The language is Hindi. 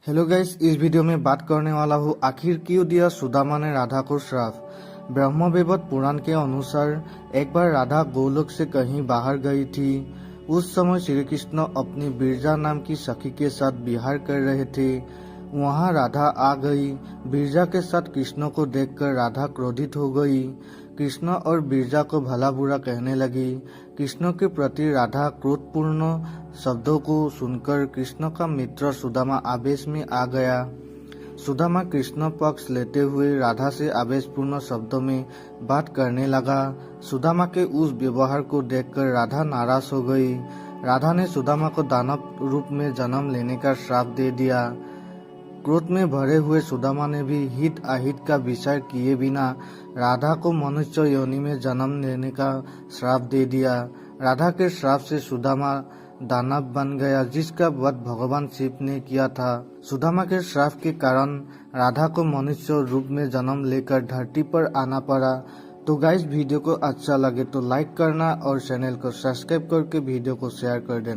हेलो गाइस, इस वीडियो में बात करने वाला हूँ आखिर क्यों दिया सुदामा ने राधा को श्राप। ब्रह्मवैवर्त पुराण के अनुसार एक बार राधा गोलोक से कहीं बाहर गई थी। उस समय श्री कृष्ण अपनी बिरजा नाम की सखी के साथ विहार कर रहे थे। वहाँ राधा आ गई। बिरजा के साथ कृष्ण को देखकर राधा क्रोधित हो गई। कृष्ण और बिरजा को भला बुरा कहने लगी। कृष्ण के प्रति राधा क्रोधपूर्ण शब्दों को सुनकर कृष्ण का मित्र सुदामा आवेश में आ गया। सुदामा कृष्ण पक्ष लेते हुए राधा से आवेशपूर्ण शब्दों में बात करने लगा। सुदामा के उस व्यवहार को देखकर राधा नाराज हो गई। राधा ने सुदामा को दानव रूप में जन्म लेने का श्राप दे दिया। क्रोध में भरे हुए सुदामा ने भी हित अहित का विचार किए बिना राधा को मनुष्य योनि में जन्म लेने का श्राप दे दिया। राधा के श्राप से सुदामा दानव बन गया, जिसका वध भगवान शिव ने किया था। सुदामा के श्राप के कारण राधा को मनुष्य रूप में जन्म लेकर धरती पर आना पड़ा। तो गाइस, वीडियो को अच्छा लगे तो लाइक करना और चैनल को सब्सक्राइब करके वीडियो को शेयर कर देना।